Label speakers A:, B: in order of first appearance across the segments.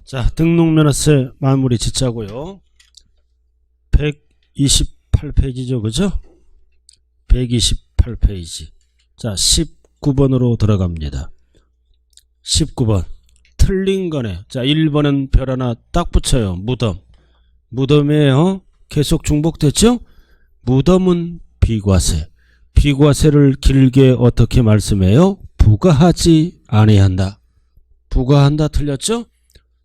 A: 자, 등록면허세 마무리 짓자고요. 128페이지죠, 그죠? 128페이지. 자, 19번으로 들어갑니다. 19번. 틀린 거네. 자, 1번은 별 하나 딱 붙여요. 무덤. 무덤이에요. 계속 중복됐죠? 무덤은 비과세. 비과세를 길게 어떻게 말씀해요? 부과하지 아니한다. 부과한다 틀렸죠?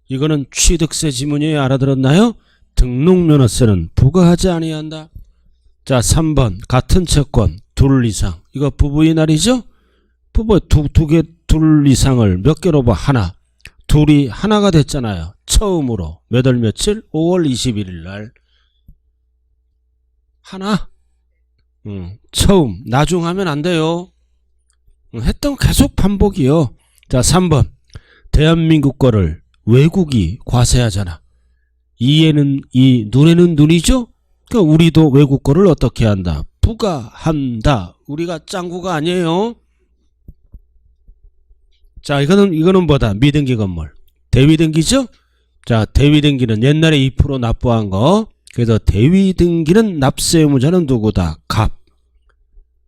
A: 이거는 취득세 지문이에요. 알아들었나요? 등록면허세는 부과하지 아니한다. 자, 3번 같은 채권 둘 이상. 이거 부부의 날이죠? 부부 둘 이상을 몇 개로 봐? 하나. 둘이 하나가 됐잖아요. 처음으로 몇 월 며칠? 5월 21일 날. 하나? 처음. 나중 하면 안 돼요. 했던 계속 반복이요. 자, 3번. 대한민국 거를 외국이 과세하잖아. 이에는 이, 눈에는 눈이죠? 그러니까 우리도 외국 거를 어떻게 한다? 부과한다. 우리가 짱구가 아니에요. 자, 이거는 뭐다? 미등기 건물. 대위등기죠? 자, 대위등기는 옛날에 2% 납부한 거. 그래서 대위등기는 납세 의무자는 누구다? 갑.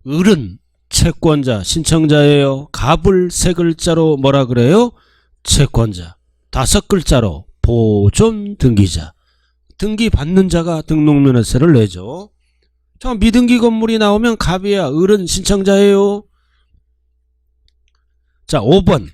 A: 을은 채권자, 신청자예요. 갑을 3글자로 뭐라 그래요? 채권자. 5글자로 보존 등기자. 등기 받는 자가 등록면허세를 내죠. 자, 미등기 건물이 나오면 갑이야. 을은 신청자예요. 자, 5번.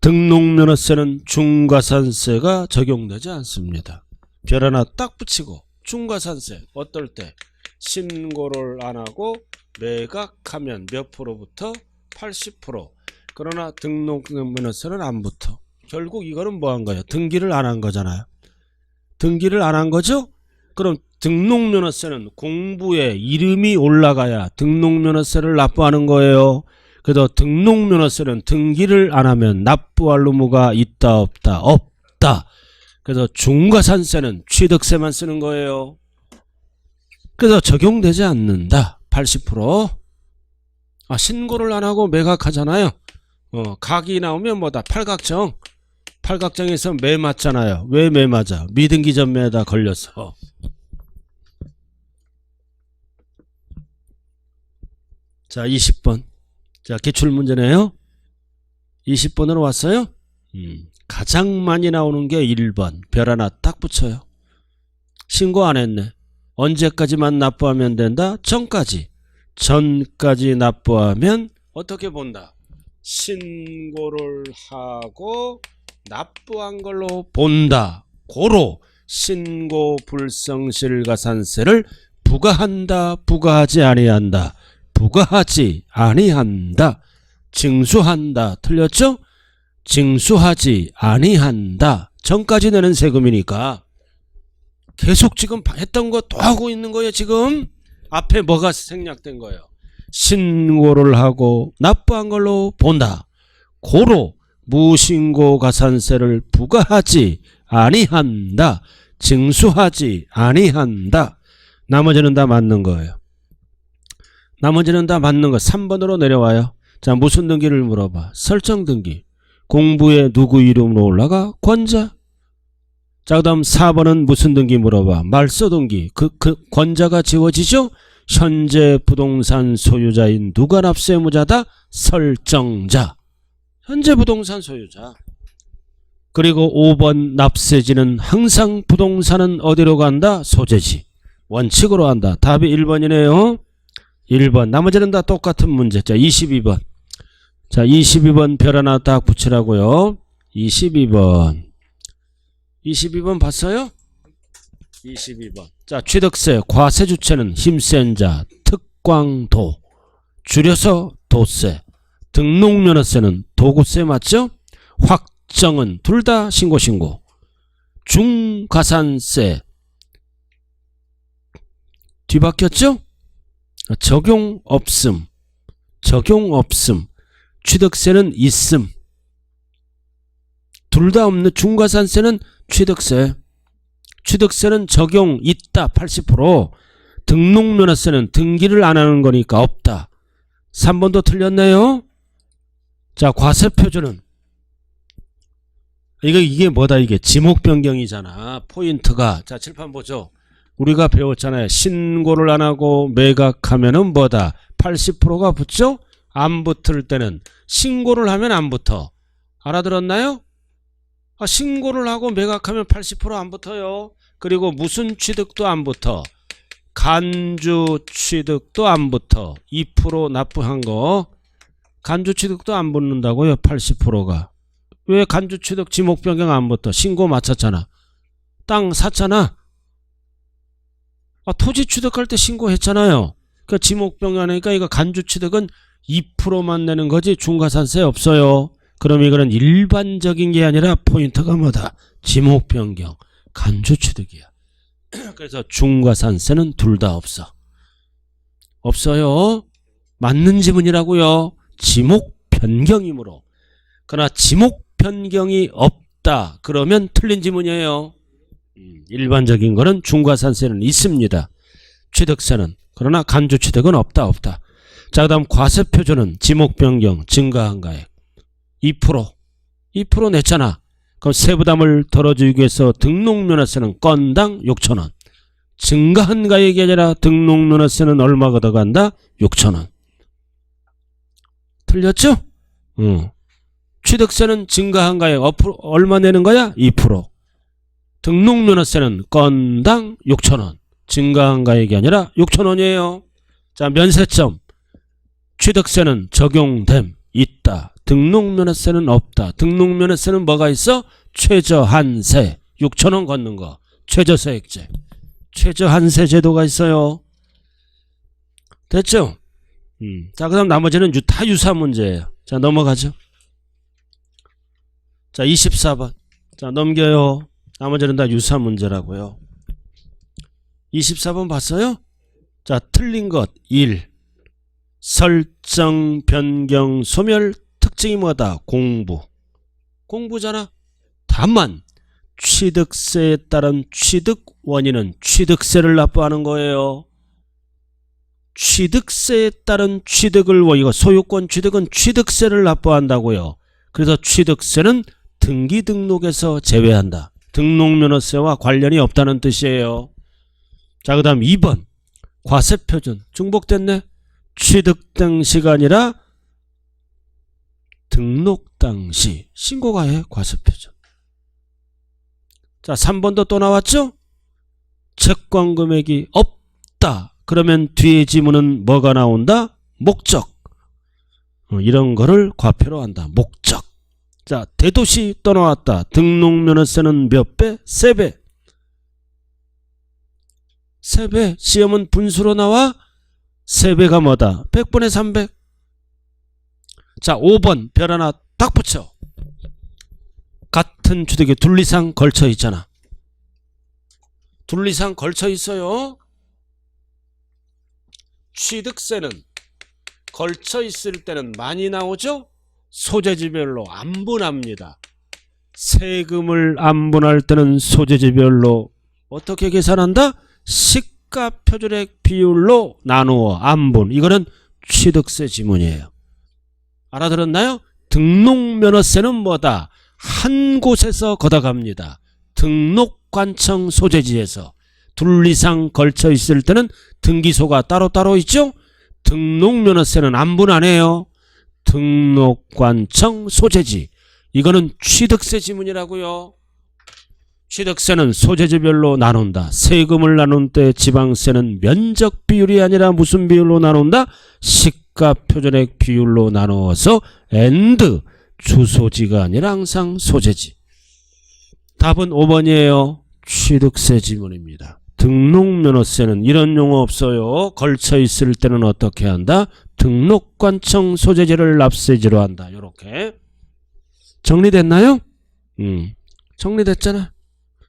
A: 등록면허세는 중과산세가 적용되지 않습니다. 별 하나 딱 붙이고 중과산세 어떨 때? 신고를 안 하고 매각하면 몇 프로부터? 80%. 그러나 등록면허세는 안 붙어. 결국 이거는 뭐 한 거예요? 등기를 안 한 거잖아요. 등기를 안 한 거죠? 그럼 등록면허세는 공부에 이름이 올라가야 등록면허세를 납부하는 거예요. 그래서 등록면허세는 등기를 안 하면 납부할 의무가 있다 없다? 없다. 그래서 중과산세는 취득세만 쓰는 거예요. 그래서 적용되지 않는다. 80%. 아, 신고를 안 하고 매각하잖아요. 각이 나오면 뭐다? 팔각정. 팔각정에서 매 맞잖아요. 왜 매 맞아? 미등기 전매에다 걸려서. 자, 20번. 자, 기출문제네요. 20번으로 왔어요. 가장 많이 나오는 게 1번. 별 하나 딱 붙여요. 신고 안 했네. 언제까지만 납부하면 된다? 전까지. 전까지 납부하면 어떻게 본다? 신고를 하고 납부한 걸로 본다. 고로 신고 불성실가산세를 부과한다. 부과하지 아니한다. 부과하지 아니한다. 징수한다. 틀렸죠? 징수하지 아니한다. 전까지 내는 세금이니까 계속 지금 했던 거 또 하고 있는 거예요. 지금 앞에 뭐가 생략된 거예요? 신고를 하고 납부한 걸로 본다. 고로 무신고 가산세를 부과하지 아니한다. 징수하지 아니한다. 나머지는 다 맞는 거예요. 나머지는 다 맞는 거. 3번으로 내려와요. 자, 무슨 등기를 물어봐? 설정 등기. 공부에 누구 이름으로 올라가? 권자. 자, 그 다음 4번은 무슨 등기 물어봐? 말소 등기. 그 권자가 지워지죠? 현재 부동산 소유자인 누가 납세 의무자다? 설정자. 현재 부동산 소유자. 그리고 5번 납세지는 항상 부동산은 어디로 간다? 소재지. 원칙으로 한다. 답이 1번이네요. 1번. 나머지는 다 똑같은 문제. 자, 22번. 자, 22번 별 하나 딱 붙이라고요. 22번. 22번 봤어요? 22번. 자, 취득세 과세 주체는 힘센 자, 특광도. 줄여서 도세. 등록면허세는 도구세 맞죠? 확정은 둘 다 신고. 중과산세. 뒤바뀌었죠? 적용 없음. 취득세는 있음. 둘 다 없는 중과산세는 취득세는 적용 있다. 80%. 등록면허세는 등기를 안 하는 거니까 없다. 3번도 틀렸네요. 자, 과세표준은 이게 뭐다? 이게 지목 변경이잖아. 포인트가. 자, 칠판 보죠. 우리가 배웠잖아요. 신고를 안 하고 매각하면은 뭐다? 80%가 붙죠? 안 붙을 때는 신고를 하면 안 붙어. 알아들었나요? 신고를 하고 매각하면 80% 안 붙어요. 그리고 무슨 취득도 안 붙어. 간주 취득도 안 붙어. 2% 납부한 거. 간주 취득도 안 붙는다고요. 80%가. 왜 간주 취득 지목 변경 안 붙어? 신고 마쳤잖아. 땅 샀잖아. 토지 취득할 때 신고했잖아요. 그러니까 지목 변경하니까 이거 간주 취득은 2%만 내는 거지 중과산세 없어요. 그럼 이거는 일반적인 게 아니라 포인트가 뭐다? 지목 변경, 간주 취득이야. 그래서 중과산세는 둘 다 없어. 없어요. 맞는 지문이라고요. 지목 변경이므로. 그러나 지목 변경이 없다. 그러면 틀린 지문이에요. 일반적인 거는 중과산세는 있습니다. 취득세는. 그러나 간주 취득은 없다. 자, 그 다음 과세표준은 지목 변경 증가한 가액 2% 냈잖아. 그럼 세부담을 덜어주기 위해서 등록면허세는 건당 6,000원. 증가한 가액이 아니라 등록면허세는 얼마가 더 간다? 6,000원. 틀렸죠? 취득세는 증가한 가액 얼마 내는 거야? 2%. 등록면허세는 건당 6,000원. 증가한 가액이 아니라 6,000원이에요. 자, 면세점. 취득세는 적용됨. 있다. 등록면허세는 없다. 등록면허세는 뭐가 있어? 최저한세. 6,000원 걷는 거. 최저세액제. 최저한세 제도가 있어요. 됐죠? 자, 그 다음 나머지는 다 유사 문제예요. 자, 넘어가죠. 자, 24번. 자, 넘겨요. 나머지는 다 유사 문제라고요. 24번 봤어요? 자, 틀린 것 1. 설정, 변경, 소멸, 특징이 뭐다? 공부잖아. 다만 취득세에 따른 취득 원인은 취득세를 납부하는 거예요. 취득세에 따른 취득을 이거 소유권 취득은 취득세를 납부한다고요. 그래서 취득세는 등기 등록에서 제외한다. 등록면허세와 관련이 없다는 뜻이에요. 자, 그 다음 2번 과세표준 중복됐네. 취득 당시가 아니라 등록 당시 신고가 해. 과세표준. 자, 3번도 또 나왔죠? 채권 금액이 없다. 그러면 뒤에 지문은 뭐가 나온다? 목적. 이런 거를 과표로 한다. 목적. 자, 대도시 또 나왔다. 등록면허세는 몇 배? 3배. 3배. 시험은 분수로 나와. 3배가 뭐다? 100분의 300. 자, 5번 별 하나 딱 붙여. 같은 취득에 둘 이상 걸쳐 있잖아. 둘 이상 걸쳐 있어요. 취득세는 걸쳐 있을 때는 많이 나오죠? 소재지별로 안분합니다. 세금을 안분할 때는 소재지별로 어떻게 계산한다? 시가표준액 비율로 나누어 안분. 이거는 취득세 지문이에요. 알아들었나요? 등록면허세는 뭐다? 한 곳에서 걷어갑니다. 등록관청 소재지에서. 둘 이상 걸쳐 있을 때는 등기소가 따로따로 있죠? 등록면허세는 안분 안 해요. 등록관청 소재지. 이거는 취득세 지문이라고요. 취득세는 소재지별로 나눈다. 세금을 나눈 때 지방세는 면적 비율이 아니라 무슨 비율로 나눈다? 시가표준액 비율로 나누어서 and 주소지가 아니라 항상 소재지. 답은 5번이에요. 취득세 지문입니다. 등록면허세는 이런 용어 없어요. 걸쳐 있을 때는 어떻게 한다? 등록관청 소재지를 납세지로 한다. 요렇게 정리됐나요? 정리됐잖아.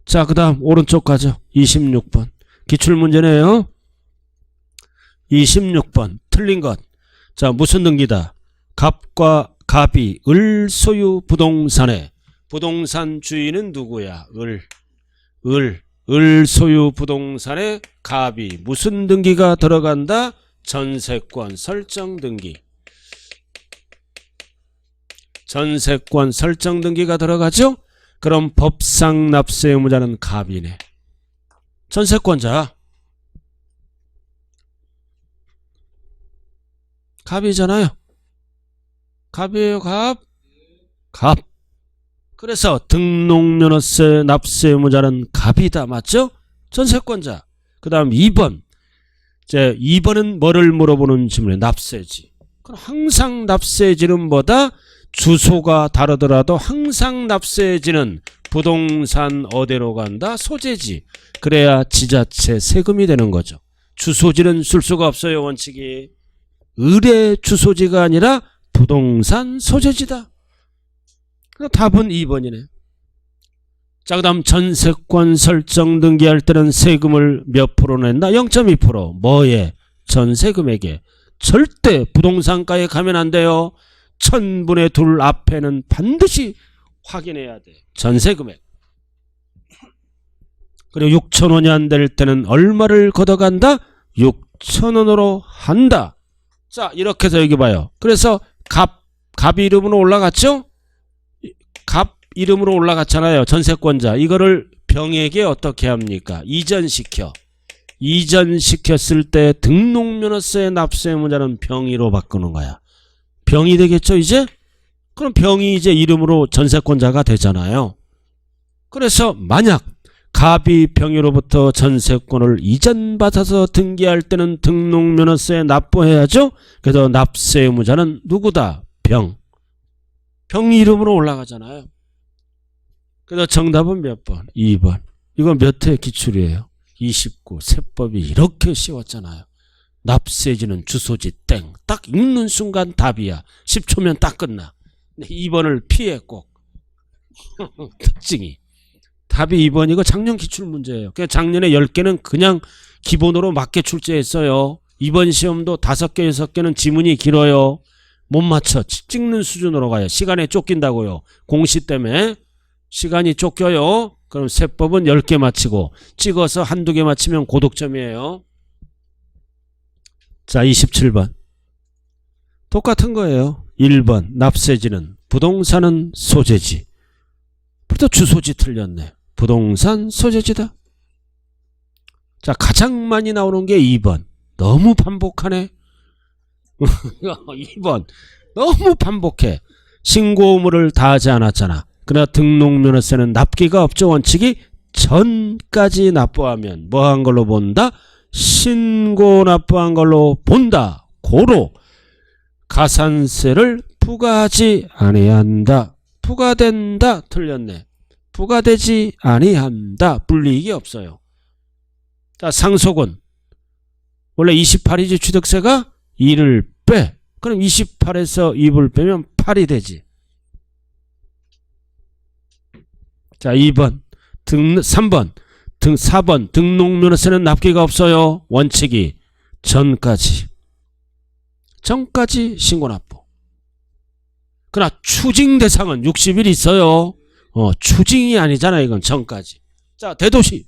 A: 자, 그 다음 오른쪽 가죠. 26번 기출문제네요. 26번 틀린 것. 자, 무슨 등기다? 갑과 갑이 을 소유 부동산에 부동산 주인은 누구야? 을 소유 부동산에 갑이 무슨 등기가 들어간다? 전세권 설정 등기. 전세권 설정 등기가 들어가죠? 그럼 법상 납세 의무자는 갑이네. 전세권자 갑이잖아요. 갑이에요. 갑. 그래서 등록면허세 납세 의무자는 갑이다. 맞죠? 전세권자. 그 다음 2번. 이제 2번은 뭐를 물어보는 질문이에요? 납세지. 그럼 항상 납세지는 뭐다? 주소가 다르더라도 항상 납세지는 부동산 어디로 간다? 소재지. 그래야 지자체 세금이 되는 거죠. 주소지는 쓸 수가 없어요. 원칙이. 의뢰 주소지가 아니라 부동산 소재지다. 답은 2번이네. 자, 그 다음 전세권 설정 등기할 때는 세금을 몇 프로 낸다? 0.2%. 뭐에? 전세금액에. 절대 부동산가에 가면 안 돼요. 1000분의 2 앞에는 반드시 확인해야 돼. 전세금액. 그리고 6,000원이 안 될 때는 얼마를 걷어간다? 6,000원으로 한다. 자, 이렇게 해서 여기 봐요. 그래서 갑 이름으로 올라갔죠? 갑 이름으로 올라갔잖아요. 전세권자. 이거를 병에게 어떻게 합니까? 이전시켰을 때 등록면허세 납세 의무자는 병이로 바꾸는 거야. 병이 되겠죠 이제? 그럼 병이 이제 이름으로 전세권자가 되잖아요. 그래서 만약 갑이 병이로부터 전세권을 이전받아서 등기할 때는 등록면허세 납부해야죠. 그래서 납세 의무자는 누구다? 병. 병 이름으로 올라가잖아요. 그래서 정답은 몇 번? 2번. 이건 몇 회 기출이에요? 29. 세법이 이렇게 쉬웠잖아요. 납세지는 주소지 땡. 딱 읽는 순간 답이야. 10초면 딱 끝나. 2번을 피해 꼭. 특징이. 답이 2번이고 작년 기출 문제예요. 그냥 작년에 10개는 그냥 기본으로 맞게 출제했어요. 이번 시험도 5개, 6개는 지문이 길어요. 못 맞춰. 찍는 수준으로 가요. 시간에 쫓긴다고요. 공시 때문에 시간이 쫓겨요. 그럼 세법은 10개 맞히고 찍어서 한두 개 맞히면 고득점이에요. 자, 27번. 똑같은 거예요. 1번 납세지는 부동산은 소재지. 또 주소지 틀렸네. 부동산 소재지다. 자, 가장 많이 나오는 게 2번. 너무 반복하네. 2번. 너무 반복해. 신고 의무를 다하지 않았잖아. 그러나 등록면허세는 납기가 없죠. 원칙이 전까지 납부하면 뭐 한 걸로 본다? 신고 납부한 걸로 본다. 고로 가산세를 부과하지 아니한다. 부과된다. 틀렸네. 부과되지 아니한다. 불이익이 없어요. 자, 상속은 원래 28이지 취득세가 2를 빼. 그럼 28에서 2를 빼면 8이 되지. 자, 2번. 3번. 4번. 등록면허세는 납기가 없어요. 원칙이 전까지 신고 납부. 그러나 추징 대상은 60일 있어요. 추징이 아니잖아. 이건 전까지. 자, 대도시.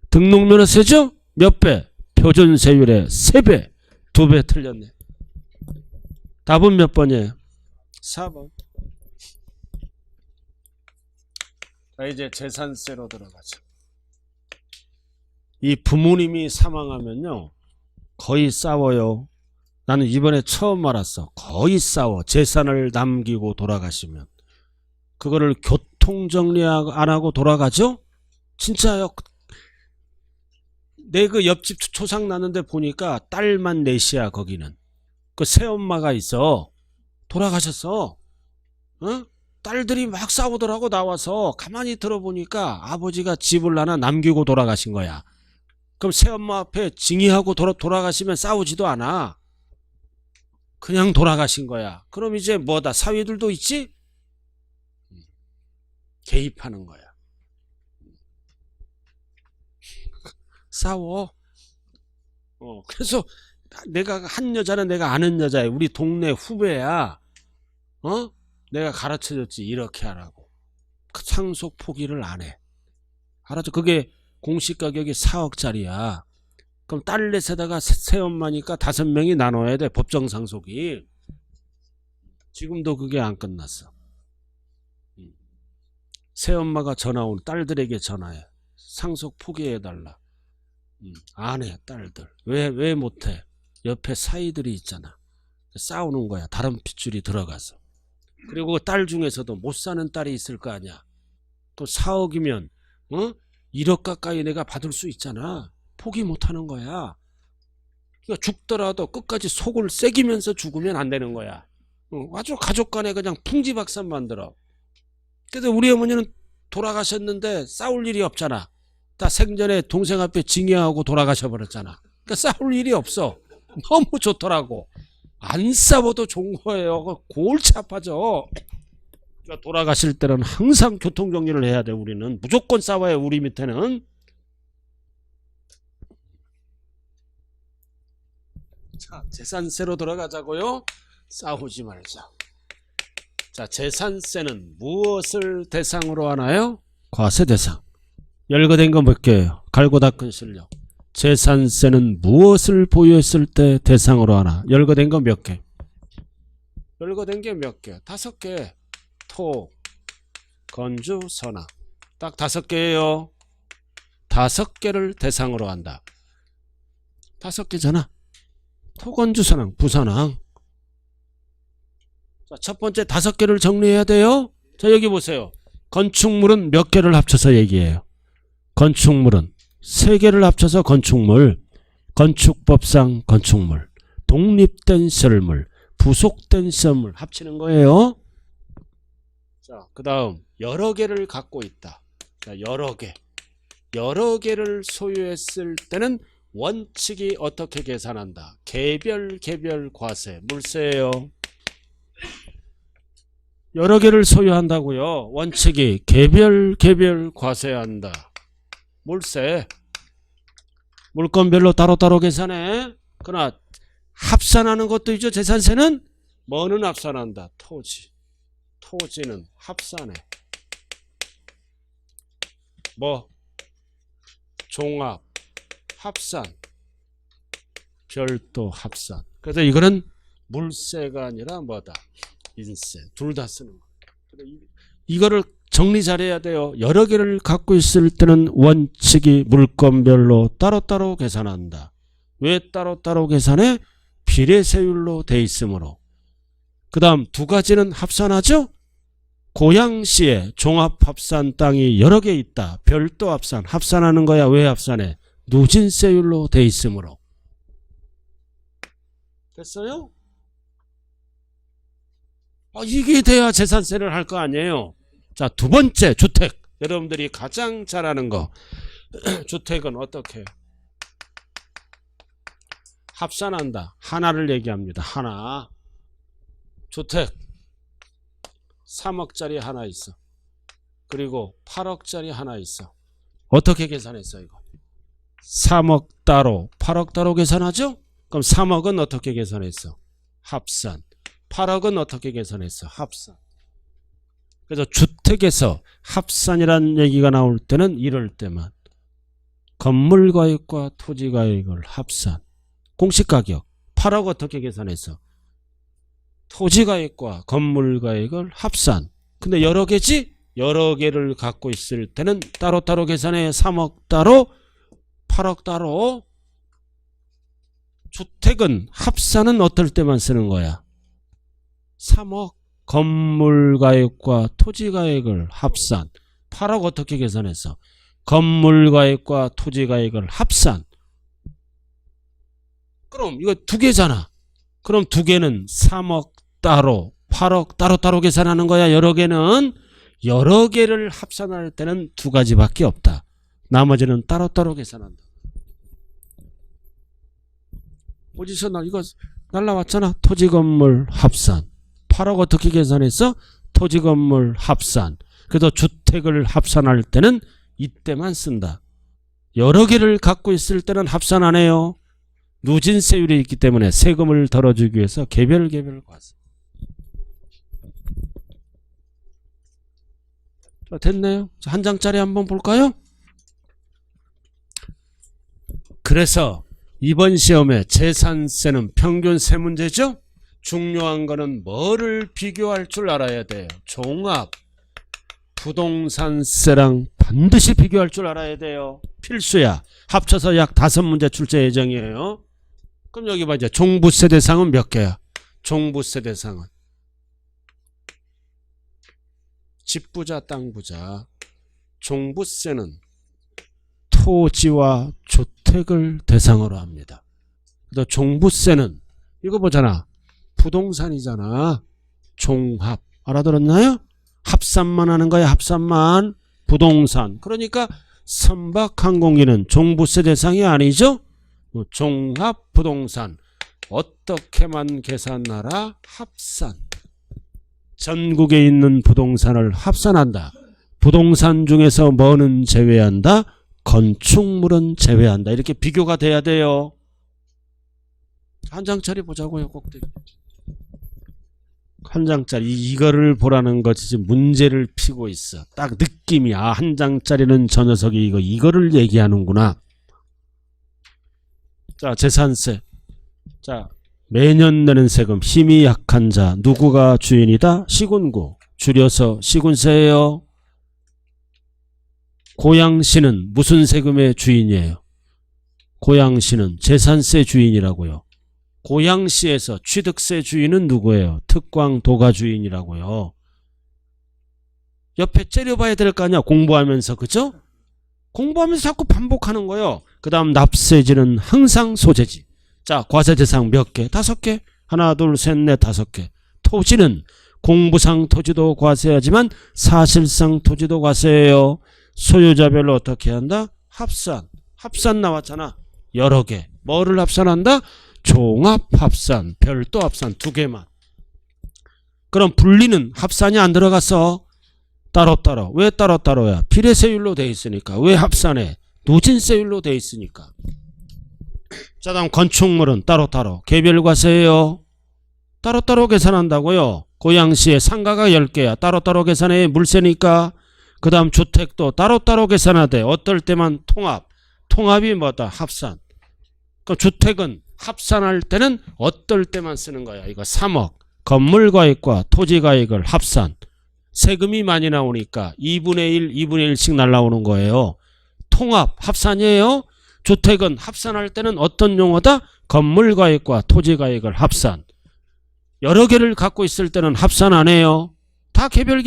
A: 등록면허세죠? 몇 배? 표준세율의 3배. 2배 틀렸네. 답은 몇 번이에요? 4번. 자, 이제 재산세로 들어가죠. 이 부모님이 사망하면요 거의 싸워요. 나는 이번에 처음 알았어. 거의 싸워. 재산을 남기고 돌아가시면 그거를 교통정리 안 하고 돌아가죠? 진짜요. 내 그 옆집 초상 났는데 보니까 딸만 넷이야. 거기는 그 새엄마가 있어. 돌아가셨어. 어? 딸들이 막 싸우더라고. 나와서 가만히 들어보니까 아버지가 집을 하나 남기고 돌아가신 거야. 그럼 새엄마 앞에 징의하고 돌아가시면 싸우지도 않아. 그냥 돌아가신 거야. 그럼 이제 뭐다? 사위들도 있지? 개입하는 거야. 싸워. 그래서 내가 한 여자는 내가 아는 여자야. 우리 동네 후배야. 내가 가르쳐줬지. 이렇게 하라고. 상속 포기를 안 해. 알았죠? 그게 공시가격이 4억짜리야. 그럼 딸 넷에다가 새엄마니까 5명이 나눠야 돼. 법정 상속이. 지금도 그게 안 끝났어. 새엄마가 전화 온 딸들에게 전화해. 상속 포기해달라. 안 해, 딸들. 왜 못해? 옆에 사이들이 있잖아. 싸우는 거야. 다른 핏줄이 들어가서. 그리고 딸 중에서도 못 사는 딸이 있을 거 아니야. 또 4억이면 1억 가까이 내가 받을 수 있잖아. 포기 못하는 거야. 그러니까 죽더라도 끝까지 속을 새기면서 죽으면 안 되는 거야. 아주 가족 간에 그냥 풍지박산 만들어. 그래도 우리 어머니는 돌아가셨는데 싸울 일이 없잖아. 다 생전에 동생 앞에 징계하고 돌아가셔버렸잖아. 그러니까 싸울 일이 없어. 너무 좋더라고. 안 싸워도 좋은 거예요. 골치 아파져. 그러니까 돌아가실 때는 항상 교통정리를 해야 돼. 우리는 무조건 싸워요. 우리 밑에는. 자, 재산세로 들어가자고요. 싸우지 말자. 자, 재산세는 무엇을 대상으로 하나요? 과세 대상. 열거된 거 몇 개예요? 갈고 닦은 실력. 재산세는 무엇을 보유했을 때 대상으로 하나? 열거된 거 몇 개? 열거된 게 몇 개? 5개. 토, 건주, 선악. 딱 5개예요. 5개를 대상으로 한다. 5개잖아. 토, 건주, 선악, 부선악. 자, 첫 번째 5개를 정리해야 돼요. 자, 여기 보세요. 건축물은 몇 개를 합쳐서 얘기해요. 건축물은 3개를 합쳐서 건축물, 건축법상 건축물, 독립된 시설물, 부속된 시설물 합치는 거예요. 자, 그 다음 여러 개를 갖고 있다. 자, 여러 개를 소유했을 때는 원칙이 어떻게 계산한다? 개별 과세, 물세예요. 여러 개를 소유한다고요. 원칙이 개별 과세한다. 물세. 물건별로 따로따로 계산해. 그러나 합산하는 것도 있죠. 재산세는 뭐는 합산한다? 토지는 합산해. 뭐? 종합, 합산, 별도 합산. 그래서 이거는 물세가 아니라 뭐다? 인세. 둘 다 쓰는 거예요. 이거를 정리 잘해야 돼요. 여러 개를 갖고 있을 때는 원칙이 물건별로 따로따로 계산한다. 왜 따로따로 계산해? 비례세율로 돼 있으므로. 그 다음 2가지는 합산하죠? 고양시에 종합합산 땅이 여러 개 있다. 별도 합산. 합산하는 거야. 왜 합산해? 누진세율로 돼 있으므로. 됐어요? 이게 돼야 재산세를 할 거 아니에요. 자, 2번째 주택. 여러분들이 가장 잘 아는 거. 주택은 어떻게 해요? 합산한다. 하나를 얘기합니다. 하나. 주택 3억짜리 하나 있어. 그리고 8억짜리 하나 있어. 어떻게 계산했어 이거? 3억 따로 8억 따로 계산하죠? 그럼 3억은 어떻게 계산했어? 합산. 8억은 어떻게 계산했어? 합산. 그래서 주택에서 합산이라는 얘기가 나올 때는 이럴 때만 건물가액과 토지가액을 합산. 공시가격 8억 어떻게 계산했어? 토지가액과 건물가액을 합산. 근데 여러 개지? 여러 개를 갖고 있을 때는 따로따로 계산해. 3억 따로 8억 따로. 주택은 합산은 어떨 때만 쓰는 거야? 3억 건물가액과 토지가액을 합산. 8억 어떻게 계산했어? 건물가액과 토지가액을 합산. 그럼 이거 2개잖아. 그럼 2개는 3억 따로 8억 따로따로 계산하는 거야. 여러 개는 여러 개를 합산할 때는 2가지밖에 없다. 나머지는 따로따로 계산한다. 어디서 이거 날라왔잖아. 토지건물 합산. 8억 어떻게 계산했어? 토지건물 합산. 그래서 주택을 합산할 때는 이때만 쓴다. 여러 개를 갖고 있을 때는 합산 안 해요. 누진세율이 있기 때문에 세금을 덜어주기 위해서 개별 과세. 자, 됐네요. 한 장짜리 한번 볼까요? 그래서 이번 시험에 재산세는 평균 세 문제죠? 중요한 거는 뭐를 비교할 줄 알아야 돼요. 종합, 부동산세랑 반드시 비교할 줄 알아야 돼요. 필수야. 합쳐서 약 5문제 출제 예정이에요. 그럼 여기 봐. 이제 종부세 대상은 몇 개야? 종부세 대상은 집부자, 땅부자. 종부세는 토지와 주택을 대상으로 합니다. 그래서 종부세는 이거 보잖아. 부동산이잖아. 종합. 알아들었나요? 합산만 하는 거야. 합산만. 부동산. 그러니까 선박항공기는 종부세 대상이 아니죠. 종합 부동산. 어떻게만 계산하라? 합산. 전국에 있는 부동산을 합산한다. 부동산 중에서 뭐는 제외한다? 건축물은 제외한다. 이렇게 비교가 돼야 돼요. 한 장짜리 보자고요. 꼭대기. 한 장짜리. 이거를 보라는 거지. 지금 문제를 피고 있어. 딱 느낌이 한 장짜리는 저 녀석이 이거를 얘기하는구나. 자, 재산세. 자, 매년 내는 세금. 힘이 약한 자. 누구가 주인이다? 시군구. 줄여서 시군세예요. 고양시는 무슨 세금의 주인이에요? 고양시는 재산세 주인이라고요. 고양시에서 취득세 주인은 누구예요? 특광도가 주인이라고요. 옆에 째려봐야 될 거 아니야? 공부하면서. 그죠? 공부하면서 자꾸 반복하는 거예요. 그 다음 납세지는 항상 소재지. 자, 과세대상 몇 개? 5개. 하나, 둘, 셋, 넷, 5개. 토지는 공부상 토지도 과세하지만 사실상 토지도 과세예요. 소유자별로 어떻게 한다? 합산. 합산 나왔잖아. 여러 개. 뭐를 합산한다? 종합합산. 별도 합산 2개만. 그럼 분리는 합산이 안 들어갔어. 따로따로. 왜 따로따로야? 비례세율로 돼 있으니까. 왜 합산해? 누진세율로 돼 있으니까. 자, 다음 건축물은 따로따로. 개별과세예요. 따로따로 계산한다고요. 고양시에 상가가 10개야. 따로따로 계산해. 물세니까. 그 다음 주택도 따로따로 계산하되 어떨 때만 통합. 통합이 뭐다? 합산. 그 주택은 합산할 때는 어떨 때만 쓰는 거야. 이거 3억. 건물과액과 토지과액을 합산. 세금이 많이 나오니까 2분의 1, 2분의 1씩 날라오는 거예요. 통합, 합산이에요. 주택은 합산할 때는 어떤 용어다? 건물과액과 토지과액을 합산. 여러 개를 갖고 있을 때는 합산 안 해요. 다 개별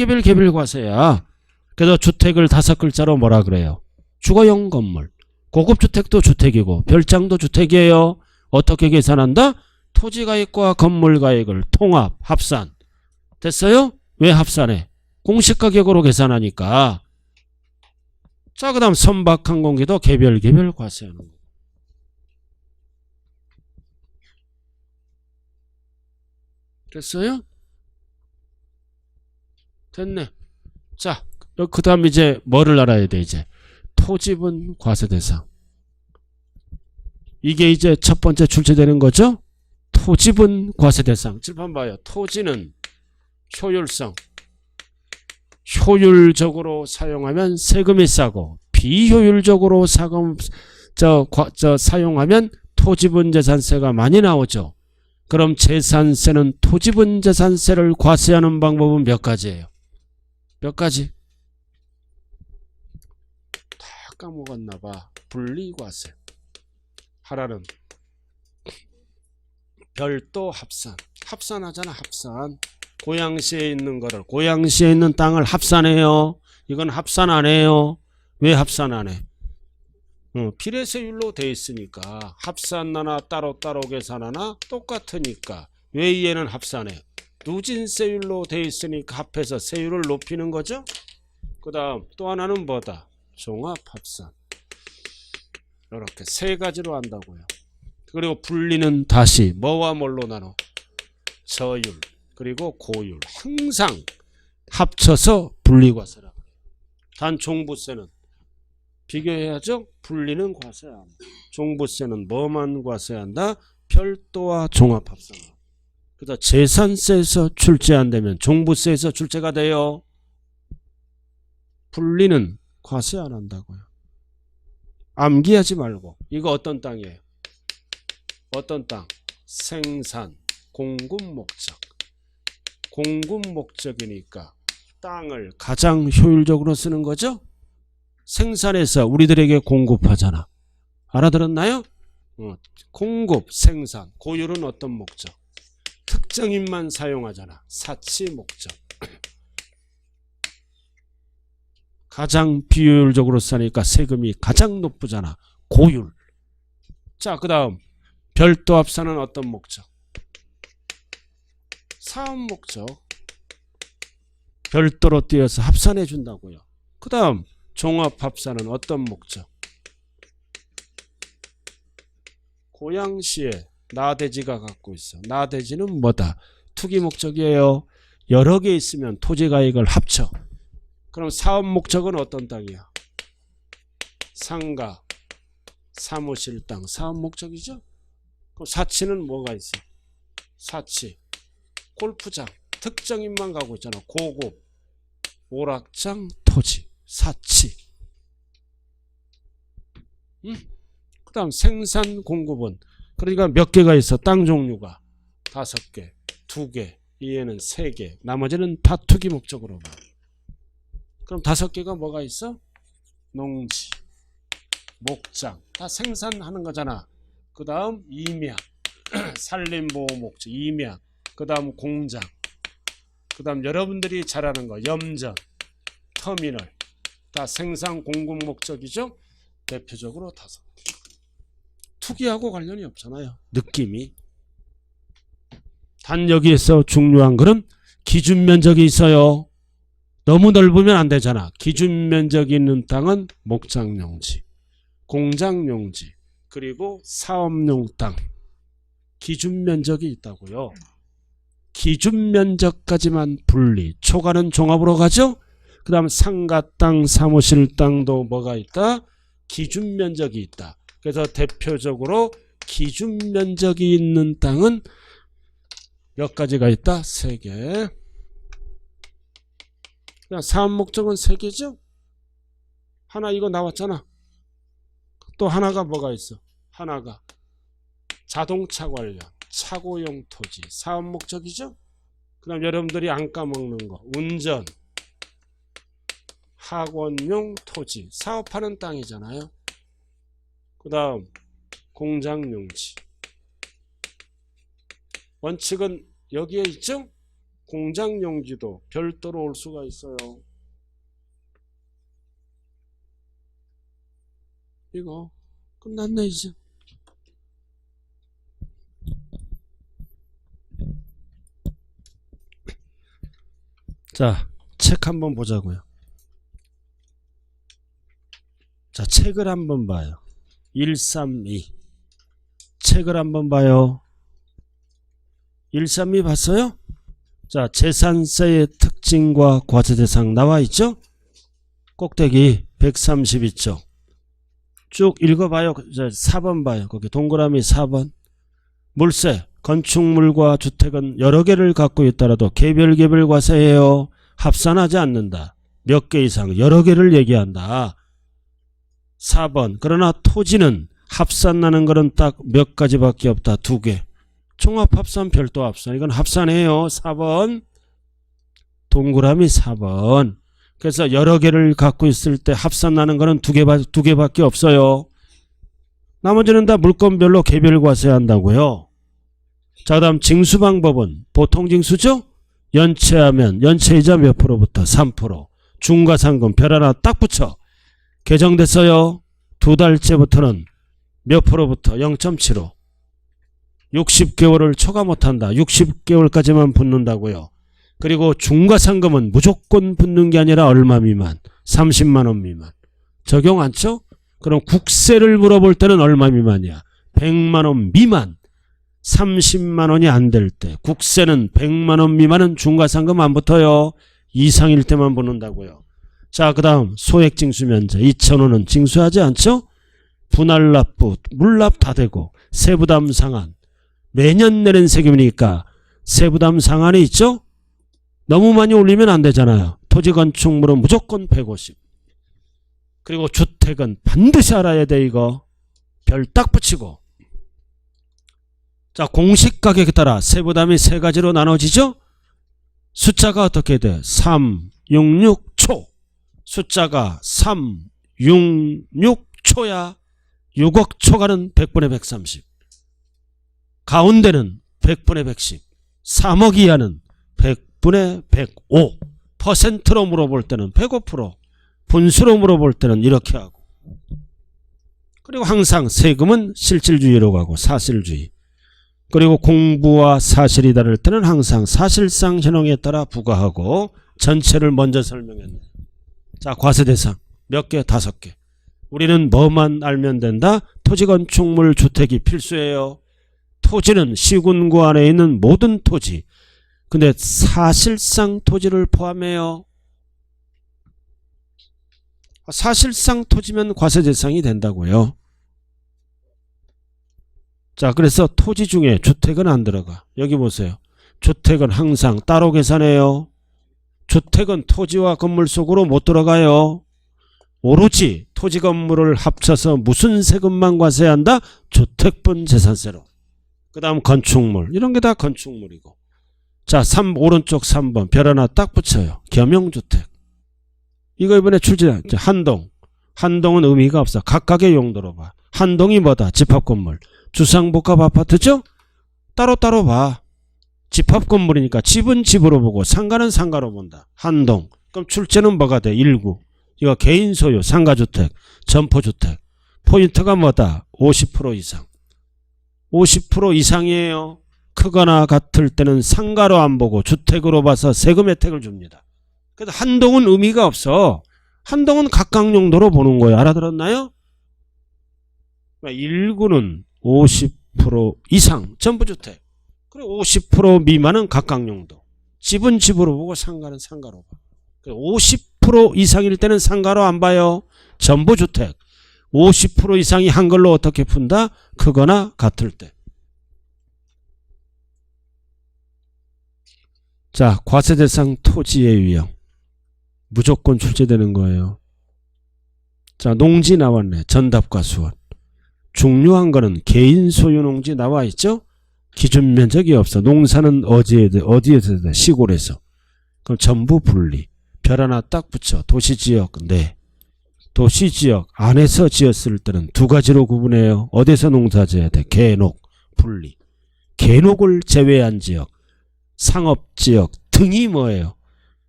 A: 과세야. 그래서 주택을 5글자로 뭐라 그래요? 주거용 건물. 고급주택도 주택이고 별장도 주택이에요. 어떻게 계산한다? 토지가액과 건물가액을 통합, 합산. 됐어요? 왜 합산해? 공시가격으로 계산하니까. 자, 그 다음 선박항공기도 개별 과세하는 거. 됐어요? 됐네. 자, 그 다음 이제 뭐를 알아야 돼? 이제 토지분 과세대상. 이게 이제 첫 번째 출제되는 거죠. 토지분 과세대상. 칠판 봐요. 토지는 효율성. 효율적으로 사용하면 세금이 싸고 비효율적으로 사용하면 토지분 재산세가 많이 나오죠. 그럼 재산세는 토지분 재산세를 과세하는 방법은 몇 가지예요? 몇 가지? 다 까먹었나 봐. 분리과세. 하나는 별도 합산. 합산하잖아. 합산. 고양시에 있는 거를, 고양시에 있는 땅을 합산해요. 이건 합산 안 해요. 왜 합산 안 해? 비례세율로 돼 있으니까 합산하나 따로따로 계산하나 똑같으니까. 왜 얘는 합산해? 누진세율로 돼 있으니까 합해서 세율을 높이는 거죠. 그 다음 또 하나는 뭐다? 종합합산. 이렇게 세 가지로 한다고요. 그리고 분리는 다시 뭐와 뭘로 나눠? 저율 그리고 고율. 항상 합쳐서 분리과세라고 해요. 단 종부세는 비교해야죠. 분리는 과세 안 한다. 종부세는 뭐만 과세한다? 별도와 종합합산. 그다 재산세에서 출제 안 되면 종부세에서 출제가 돼요. 분리는 과세 안 한다고요. 암기하지 말고. 이거 어떤 땅이에요? 어떤 땅? 생산, 공급 목적. 공급 목적이니까 땅을 가장 효율적으로 쓰는 거죠. 생산해서 우리들에게 공급하잖아. 알아들었나요? 공급, 생산, 고율은 어떤 목적? 특정인만 사용하잖아. 사치 목적. 가장 비효율적으로 쓰니까 세금이 가장 높잖아. 고율. 자, 그 다음 별도 합산은 어떤 목적? 사업 목적. 별도로 띄어서 합산해 준다고요. 그 다음 종합 합산은 어떤 목적? 고양시에 나대지가 갖고 있어. 나대지는 뭐다? 투기 목적이에요. 여러 개 있으면 토지가 이걸 합쳐. 그럼 사업 목적은 어떤 땅이야? 상가, 사무실 땅, 사업 목적이죠? 그럼 사치는 뭐가 있어? 사치, 골프장, 특정인만 가고 있잖아. 고급, 오락장, 토지, 사치. 그 다음 생산 공급은 그러니까 몇 개가 있어? 땅 종류가 5개, 2개, 이에는 3개, 나머지는 다 투기 목적으로 봐. 그럼 5개가 뭐가 있어? 농지, 목장, 다 생산하는 거잖아. 그 다음 임야, 산림보호 목적, 임야, 그 다음 공장, 그 다음 여러분들이 잘 아는 거 염전, 터미널, 다 생산 공급 목적이죠. 대표적으로 5개. 투기하고 관련이 없잖아요. 느낌이. 단 여기에서 중요한 거는 기준 면적이 있어요. 너무 넓으면 안 되잖아. 기준 면적이 있는 땅은 목장용지, 공장용지, 그리고 사업용 땅. 기준 면적이 있다고요. 기준 면적까지만 분리. 초과는 종합으로 가죠. 그 다음 상가 땅, 사무실 땅도 뭐가 있다? 기준 면적이 있다. 그래서 대표적으로 기준 면적이 있는 땅은 몇 가지가 있다? 3개. 사업 목적은 3개죠? 하나 이거 나왔잖아. 또 하나가 뭐가 있어? 하나가 자동차 관련, 차고용 토지, 사업 목적이죠? 그 다음 여러분들이 안 까먹는 거, 운전, 학원용 토지, 사업하는 땅이잖아요. 그 다음 공장용지. 원칙은 여기에 있죠? 공장용지도 별도로 올 수가 있어요. 이거 끝났네 이제. 자, 책 한번 보자고요. 자, 책을 한번 봐요. 132. 책을 한번 봐요. 132 봤어요? 자, 재산세의 특징과 과세대상 나와 있죠? 꼭대기 132쪽. 쭉 읽어봐요. 4번 봐요. 거기 동그라미 4번. 물세, 건축물과 주택은 여러 개를 갖고 있더라도 개별 과세해요. 합산하지 않는다. 몇 개 이상 여러 개를 얘기한다. 4번. 그러나 토지는 합산나는 거는 딱 몇 가지밖에 없다. 2개. 종합합산, 별도합산. 이건 합산해요. 4번. 동그라미 4번. 그래서 여러 개를 갖고 있을 때 합산나는 거는 2개밖에 없어요. 나머지는 다 물건별로 개별과세한다고요. 자, 그 다음 징수방법은 보통징수죠? 연체하면 연체이자 몇 프로부터? 3%. 중과상금 별 하나 딱 붙여. 개정됐어요. 2달째부터는 몇 프로부터? 0.75. 60개월을 초과 못한다. 60개월까지만 붙는다고요. 그리고 중과상금은 무조건 붙는 게 아니라 얼마 미만? 30만원 미만. 적용 않죠? 그럼 국세를 물어볼 때는 얼마 미만이야? 100만원 미만. 30만원이 안 될 때. 국세는 100만원 미만은 중과상금 안 붙어요. 이상일 때만 붙는다고요. 자, 그 다음 소액징수면제 2,000원은 징수하지 않죠? 분할납부, 물납 다 되고 세부담 상한. 매년 내는 세금이니까 세부담 상한이 있죠? 너무 많이 올리면 안 되잖아요. 토지건축물은 무조건 150. 그리고 주택은 반드시 알아야 돼. 이거 별 딱 붙이고. 자, 공시가격에 따라 세부담이 3가지로 나눠지죠? 숫자가 어떻게 돼? 3, 66초. 숫자가 3, 6, 6초야 6억 초가는 100분의 130. 가운데는 100분의 110. 3억 이하는 100분의 105. 퍼센트로 물어볼 때는 105%. 분수로 물어볼 때는 이렇게 하고. 그리고 항상 세금은 실질주의로 가고 사실주의. 그리고 공부와 사실이 다를 때는 항상 사실상 현황에 따라 부과하고 전체를 먼저 설명했네. 자, 과세대상 몇 개? 5개. 우리는 뭐만 알면 된다? 토지, 건축물, 주택이 필수예요. 토지는 시군구 안에 있는 모든 토지. 근데 사실상 토지를 포함해요. 사실상 토지면 과세대상이 된다고요. 자, 그래서 토지 중에 주택은 안 들어가. 여기 보세요. 주택은 항상 따로 계산해요. 주택은 토지와 건물 속으로 못 들어가요. 오로지 토지 건물을 합쳐서 무슨 세금만 과세한다? 주택분 재산세로. 그 다음 건축물. 이런 게 다 건축물이고. 자, 오른쪽 3번 별 하나 딱 붙여요. 겸용주택. 이거 이번에 출제한 한동. 한동은 의미가 없어. 각각의 용도로 봐. 한동이 뭐다? 집합건물. 주상복합 아파트죠? 따로따로 봐. 집합건물이니까 집은 집으로 보고 상가는 상가로 본다. 한동. 그럼 출제는 뭐가 돼? 1구. 이거 개인 소유, 상가주택, 점포주택. 포인트가 뭐다? 50% 이상. 50% 이상이에요. 크거나 같을 때는 상가로 안 보고 주택으로 봐서 세금 혜택을 줍니다. 그래서 한동은 의미가 없어. 한동은 각각 용도로 보는 거예요. 알아들었나요? 1구는 50% 이상 전부주택. 그리고 50% 미만은 각각 용도. 집은 집으로 보고 상가는 상가로 봐. 50% 이상일 때는 상가로 안 봐요. 전부주택. 50% 이상이 한글로 어떻게 푼다? 크거나 같을 때. 자, 과세대상 토지의 유형. 무조건 출제되는 거예요. 자, 농지 나왔네. 전답과 수원. 중요한 거는 개인 소유 농지 나와 있죠? 기준 면적이 없어. 농사는 어디에서 돼? 시골에서. 그럼 전부 분리. 별 하나 딱 붙여. 도시지역 네. 도시지역 안에서 지었을 때는 두 가지로 구분해요. 어디서 농사 지어야 돼? 계녹, 분리. 계녹을 제외한 지역, 상업지역 등이 뭐예요?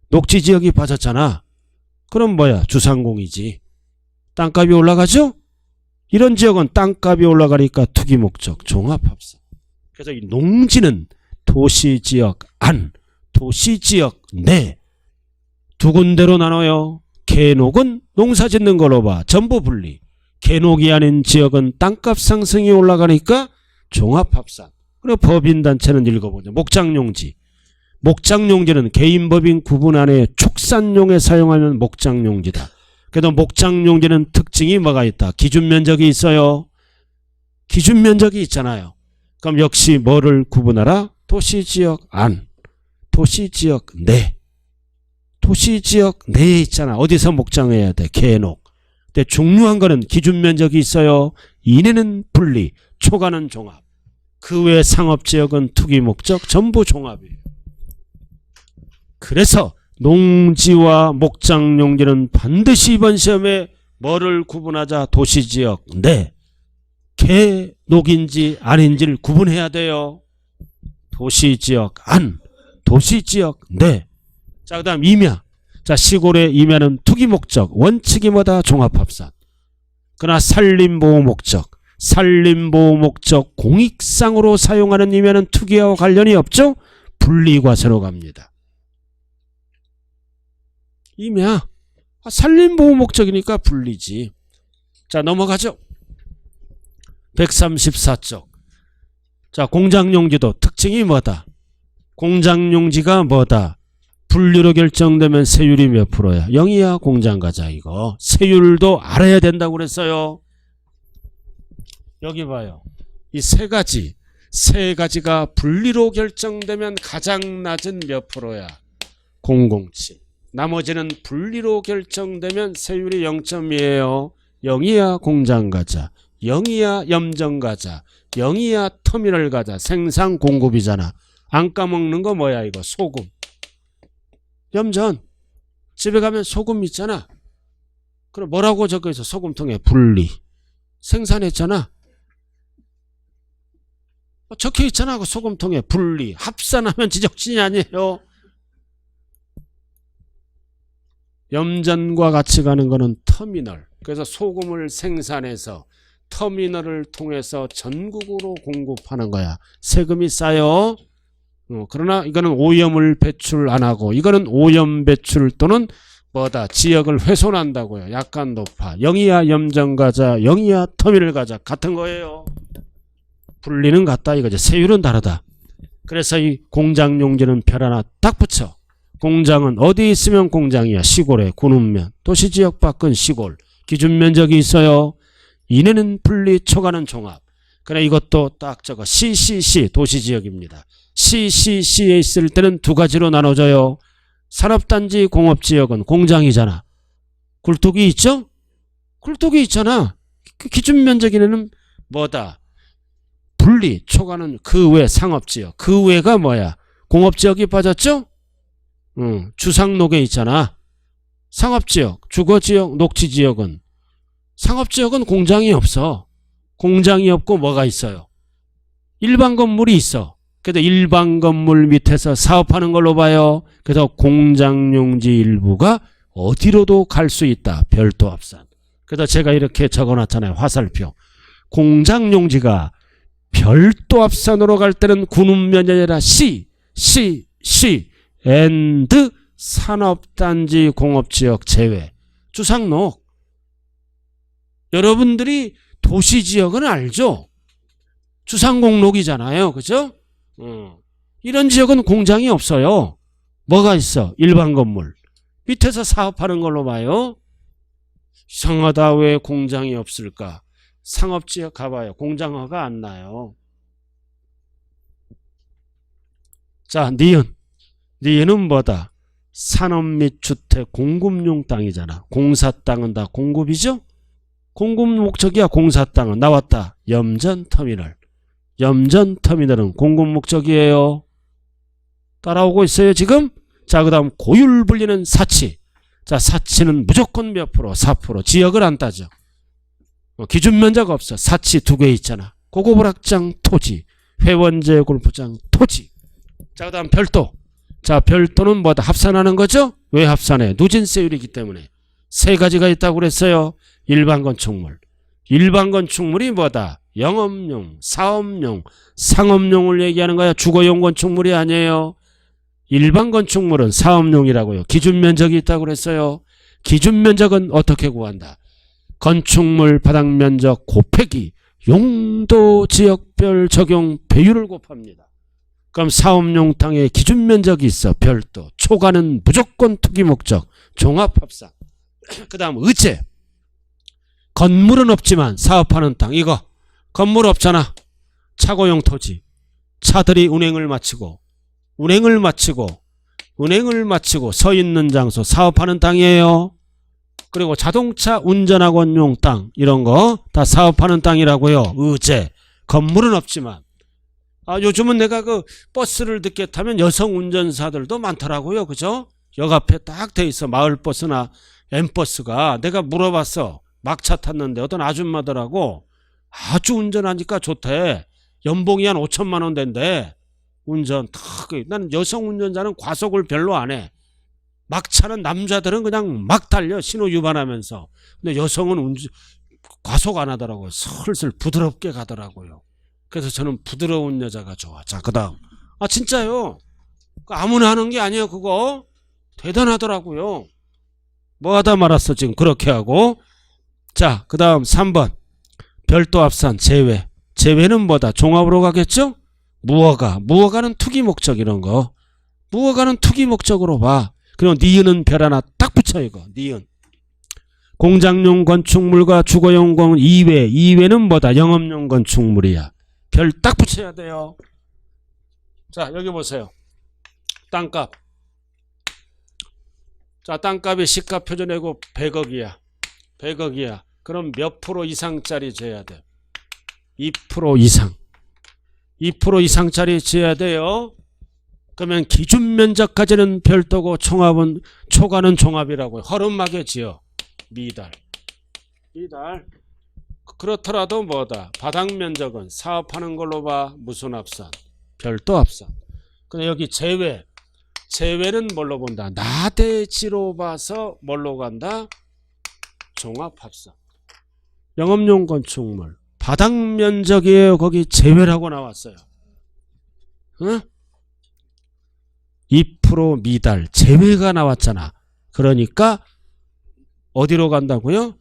A: 녹지지역이 빠졌잖아. 그럼 뭐야? 주상공이지. 땅값이 올라가죠? 이런 지역은 땅값이 올라가니까 투기목적, 종합합산. 그래서 이 농지는 도시지역 안, 도시지역 내 두 군데로 나눠요. 계녹은 농사 짓는 걸로 봐. 전부 분리. 계녹이 아닌 지역은 땅값 상승이 올라가니까 종합합산. 그리고 법인단체는 읽어보죠. 목장용지. 목장용지는 개인법인 구분 안에 축산용에 사용하는 목장용지다. 그래도 목장용지는 특징이 뭐가 있다? 기준면적이 있어요. 기준면적이 있잖아요. 그럼 역시 뭐를 구분하라? 도시지역 안, 도시지역 내. 도시지역 내에 있잖아. 어디서 목장해야 돼? 계녹. 근데 중요한 거는 기준면적이 있어요. 이내는 분리, 초과는 종합. 그 외 상업지역은 투기목적, 전부 종합이에요. 그래서 농지와 목장용지는 반드시 이번 시험에 뭐를 구분하자? 도시지역 내. 계녹인지 아닌지를 구분해야 돼요. 도시지역 안, 도시지역 내. 자, 그 다음 임야. 자, 시골의 임야는 투기목적, 원칙이 뭐다? 종합합산. 그러나 산림보호목적, 산림보호목적 공익상으로 사용하는 임야는 투기와 관련이 없죠? 분리과세로 갑니다. 임야. 산림보호목적이니까 분리지. 자, 넘어가죠. 134쪽. 자, 공장용지도 특징이 뭐다? 공장용지가 뭐다? 분류로 결정되면 세율이 몇 프로야? 0이야. 공장 가자 이거. 세율도 알아야 된다고 그랬어요. 여기 봐요. 이 세 가지가 분리로 결정되면 가장 낮은 몇 프로야? 007. 나머지는 분리로 결정되면 세율이 0.2예요. 0이야. 공장 가자. 0이야. 염정 가자. 0이야. 터미널 가자. 생산 공급이잖아. 안 까먹는 거 뭐야 이거? 소금. 염전. 집에 가면 소금 있잖아. 그럼 뭐라고 적혀있어? 소금통에 분리. 생산했잖아. 적혀있잖아. 그 소금통에 분리. 합산하면 지적진이 아니에요. 염전과 같이 가는 거는 터미널. 그래서 소금을 생산해서 터미널을 통해서 전국으로 공급하는 거야. 세금이 쌓여. 그러나 이거는 오염을 배출 안 하고, 이거는 오염 배출 또는 뭐다 지역을 훼손한다고요. 약간 높아. 영이야 염전 가자, 영이야 터미널 가자 같은 거예요. 분리는 같다 이거죠. 세율은 다르다. 그래서 이 공장 용지는 별 하나 딱 붙여. 공장은 어디 있으면 공장이야? 시골에 군읍면. 도시지역 밖은 시골. 기준 면적이 있어요. 이내는 분리, 초과는 종합. 그래 이것도 딱 적어. CCC 도시지역입니다. CCC에 있을 때는 두 가지로 나눠져요. 산업단지 공업지역은 공장이잖아. 굴뚝이 있죠? 굴뚝이 있잖아. 그 기준 면적이내는 뭐다? 분리, 초과는 그 외 상업지역. 그 외가 뭐야? 공업지역이 빠졌죠? 주상록에 있잖아. 상업지역, 주거지역, 녹지지역은 상업지역은 공장이 없어. 공장이 없고 뭐가 있어요? 일반 건물이 있어. 그래도 일반 건물 밑에서 사업하는 걸로 봐요. 그래서 공장용지 일부가 어디로도 갈 수 있다. 별도 합산. 그래서 제가 이렇게 적어놨잖아요. 화살표. 공장용지가 별도 합산으로 갈 때는 군읍면이 아니라 C and 산업단지 공업지역 제외. 주상록. 여러분들이 도시지역은 알죠? 주상공록이잖아요. 그죠? 이런 지역은 공장이 없어요. 뭐가 있어? 일반 건물. 밑에서 사업하는 걸로 봐요. 이상하다. 왜 공장이 없을까? 상업지역 가봐요. 공장화가 안 나요. 자, 니은. 니은은 뭐다? 산업 및 주택 공급용 땅이잖아. 공사 땅은 다 공급이죠? 공급 목적이야. 공사 땅은 나왔다. 염전터미널. 염전터미널은 공급 목적이에요. 따라오고 있어요 지금? 자, 그 다음 고율 불리는 사치. 자, 사치는 무조건 몇 프로? 4%. 지역을 안 따져. 기준 면적 없어. 사치 두 개 있잖아. 고급오락장 토지, 회원제 골프장 토지. 자, 그 다음 별도. 자, 별도는 뭐다? 합산하는 거죠? 왜 합산해? 누진세율이기 때문에. 세 가지가 있다고 그랬어요. 일반 건축물. 일반 건축물이 뭐다? 영업용, 사업용, 상업용을 얘기하는 거야. 주거용 건축물이 아니에요. 일반 건축물은 사업용이라고요. 기준 면적이 있다고 그랬어요. 기준 면적은 어떻게 구한다? 건축물 바닥 면적 곱하기 용도 지역별 적용 배율을 곱합니다. 그럼 사업용 땅에 기준 면적이 있어. 별도. 초과는 무조건 투기 목적. 종합합산. 그 다음 의제. 건물은 없지만 사업하는 땅. 이거 건물 없잖아. 차고용 토지. 차들이 운행을 마치고 서 있는 장소 사업하는 땅이에요. 그리고 자동차 운전학원용 땅 이런 거 다 사업하는 땅이라고요. 의제. 건물은 없지만. 요즘은 내가 그 버스를 늦게 타면 여성 운전사들도 많더라고요. 그죠? 역 앞에 딱 돼 있어. 마을버스나 M버스가. 내가 물어봤어. 막차 탔는데 어떤 아줌마더라고. 아주 운전하니까 좋대. 연봉이 한 5천만 원 된대. 운전 탁. 난 여성 운전자는 과속을 별로 안 해. 막차는 남자들은 그냥 막 달려. 신호 위반하면서. 근데 여성은 과속 안 하더라고요. 슬슬 부드럽게 가더라고요. 그래서 저는 부드러운 여자가 좋아. 자, 그 다음. 진짜요. 아무나 하는 게 아니에요. 그거. 대단하더라고요. 뭐 하다 말았어 지금 그렇게 하고. 자, 그 다음 3번. 별도 합산 제외. 제외는 뭐다? 종합으로 가겠죠? 무허가는 투기 목적 이런 거. 무허가는 투기 목적으로 봐. 그리고 니은은 별 하나 딱 붙여 이거. 니은. 공장용 건축물과 주거용 건 이외는 뭐다? 영업용 건축물이야. 별 딱 붙여야 돼요. 자, 여기 보세요. 땅값. 자, 땅값이 시가 표준내고 100억이야. 100억이야. 그럼 몇 프로 이상짜리 재야 돼? 2% 이상. 2% 이상짜리 재야 돼요. 그러면 기준 면적까지는 별도고 총합은 초과는 종합이라고 허름하게 지어. 미달. 그렇더라도 뭐다? 바닥 면적은 사업하는 걸로 봐. 무슨 합산? 별도 합산. 근데 여기 제외는 뭘로 본다? 나대지로 봐서 뭘로 간다? 종합 합산. 영업용 건축물. 바닥 면적이에요. 거기 제외라고 나왔어요. 응? 2% 미달 제외가 나왔잖아. 그러니까 어디로 간다고요?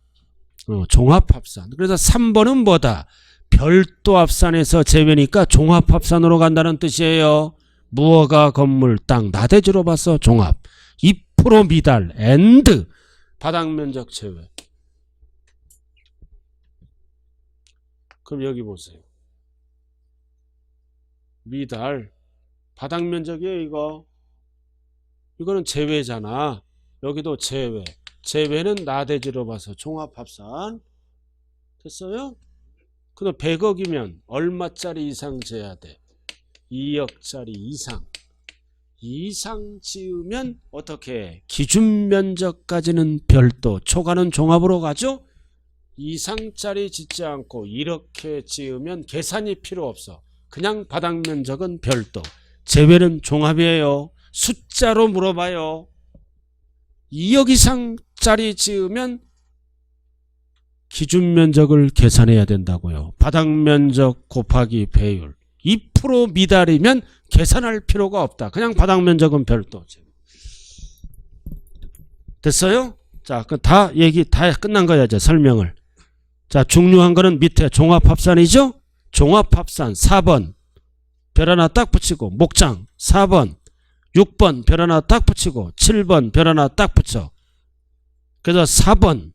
A: 종합합산. 그래서 3번은 뭐다? 별도 합산에서 제외니까 종합합산으로 간다는 뜻이에요. 무허가 건물 땅 나대지로 봐서 종합. 2% 미달 and 바닥 면적 제외. 그럼 여기 보세요. 미달 바닥 면적이에요. 이거. 이거는 제외잖아. 여기도 제외. 제외는 나대지로 봐서 종합합산. 됐어요? 그럼 100억이면 얼마짜리 이상 재야 돼? 2억짜리 이상. 이상 지으면 어떻게 해? 기준 면적까지는 별도, 초과는 종합으로 가죠? 이상짜리 짓지 않고 이렇게 지으면 계산이 필요 없어. 그냥 바닥 면적은 별도, 제외는 종합이에요. 숫자로 물어봐요. 2억 이상짜리 지으면 기준 면적을 계산해야 된다고요. 바닥 면적 곱하기 배율. 2% 미달이면 계산할 필요가 없다. 그냥 바닥 면적은 별도. 됐어요? 자, 다 얘기 다 끝난 거야, 이제 설명을. 자, 중요한 거는 밑에 종합합산이죠? 종합합산 4번. 별 하나 딱 붙이고 목장 4번. 6번 별 하나 딱 붙이고 7번 별 하나 딱 붙여. 그래서 4번,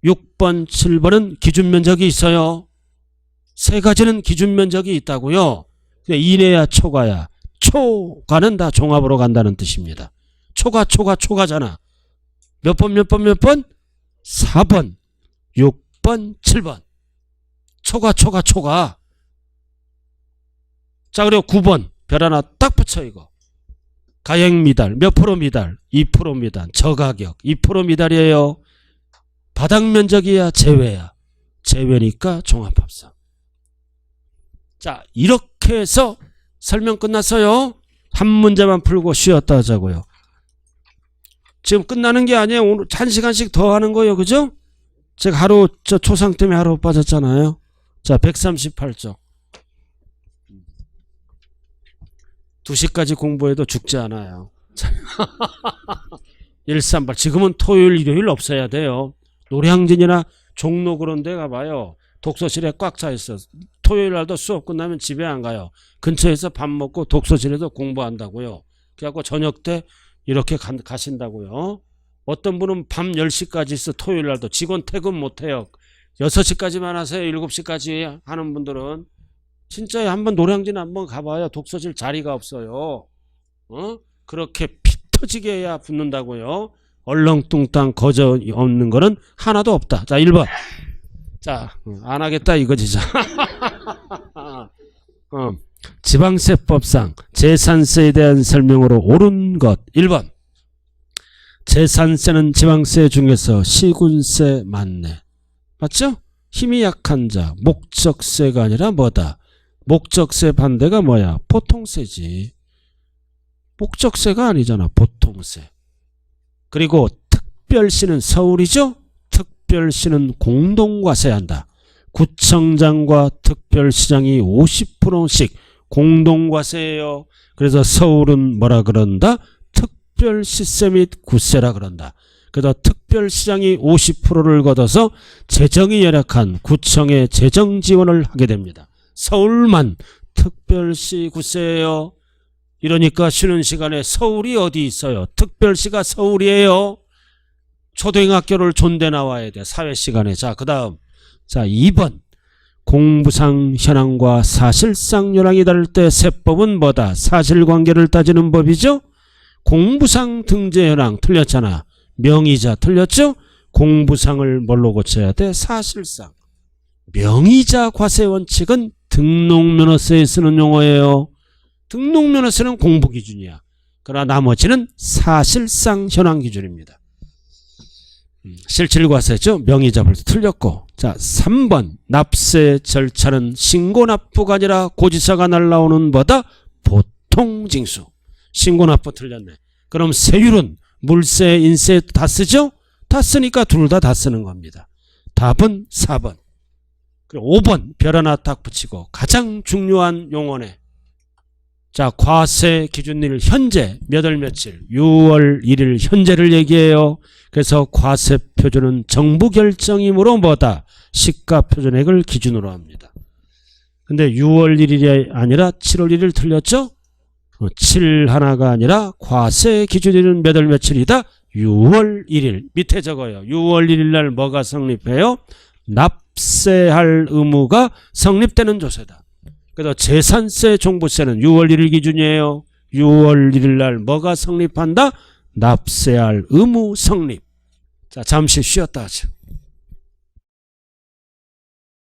A: 6번, 7번은 기준 면적이 있어요. 세 가지는 기준 면적이 있다고요. 이내야 초과야. 초과는 다 종합으로 간다는 뜻입니다. 초과잖아. 몇 번? 4번, 6번, 7번. 초과. 자, 그리고 9번 별 하나 딱 붙여 이거. 가액 미달. 몇 프로 미달? 2% 미달. 저가격 2% 미달이에요. 바닥 면적이야 제외야. 제외니까 종합합산. 자, 이렇게 해서 설명 끝났어요. 한 문제만 풀고 쉬었다 하자고요. 지금 끝나는 게 아니에요. 오늘 1시간씩 더 하는 거예요. 그죠? 제가 하루 초상 때문에 하루 빠졌잖아요. 자, 138쪽. 2시까지 공부해도 죽지 않아요. 138. 지금은 토요일, 일요일 없어야 돼요. 노량진이나 종로 그런 데 가봐요. 독서실에 꽉 차 있어. 토요일 날도 수업 끝나면 집에 안 가요. 근처에서 밥 먹고 독서실에서 공부한다고요. 그래갖고 저녁 때 이렇게 가신다고요. 어떤 분은 밤 10시까지 있어. 토요일 날도 직원 퇴근 못해요. 6시까지만 하세요. 7시까지 하는 분들은. 진짜 한번 노량진 한번 가봐요. 독서실 자리가 없어요. 그렇게 피 터지게 해야 붙는다고요. 얼렁뚱땅 거저 없는 거는 하나도 없다. 자, 1번. 자, 안 하겠다 이거지. 자. 지방세법상 재산세에 대한 설명으로 옳은 것. 1번. 재산세는 지방세 중에서 시군세 맞네. 맞죠? 힘이 약한 자. 목적세가 아니라 뭐다? 목적세 반대가 뭐야? 보통세지. 목적세가 아니잖아. 보통세. 그리고 특별시는 서울이죠? 특별시는 공동과세한다. 구청장과 특별시장이 50%씩 공동과세예요. 그래서 서울은 뭐라 그런다? 특별시세 및 구세라 그런다. 그래서 특별시장이 50%를 걷어서 재정이 열악한 구청에 재정 지원을 하게 됩니다. 서울만 특별시 구세예요. 이러니까 쉬는 시간에 서울이 어디 있어요? 특별시가 서울이에요. 초등학교를 존대 나와야 돼. 사회 시간에. 자, 그 다음. 자, 2번. 공부상 현황과 사실상 현황이 다를 때 세법은 뭐다? 사실관계를 따지는 법이죠. 공부상 등재 현황 틀렸잖아. 명의자 틀렸죠? 공부상을 뭘로 고쳐야 돼? 사실상. 명의자 과세 원칙은 등록면허세에 쓰는 용어예요. 등록면허세는 공부기준이야. 그러나 나머지는 사실상 현황 기준입니다. 실질과세죠. 명의잡을도 틀렸고. 자, 3번 납세 절차는 신고납부가 아니라 고지서가 날라오는 보다 보통징수. 신고납부 틀렸네. 그럼 세율은 물세, 인세 다 쓰죠? 다 쓰니까 둘 다 쓰는 겁니다. 답은 4번. 그리고 5번 별 하나 딱 붙이고 가장 중요한 용어네. 자, 과세 기준일 현재 몇 월 며칠? 6월 1일 현재를 얘기해요. 그래서 과세 표준은 정부 결정이므로 뭐다? 시가 표준액을 기준으로 합니다. 근데 6월 1일이 아니라 7월 1일 틀렸죠? 7 하나가 아니라 과세 기준일은 몇 월 며칠이다? 6월 1일. 밑에 적어요. 6월 1일 날 뭐가 성립해요? 납세할 의무가 성립되는 조세다. 그래서 재산세, 종부세는 6월 1일 기준이에요. 6월 1일 날 뭐가 성립한다? 납세할 의무 성립. 자, 잠시 쉬었다 하죠.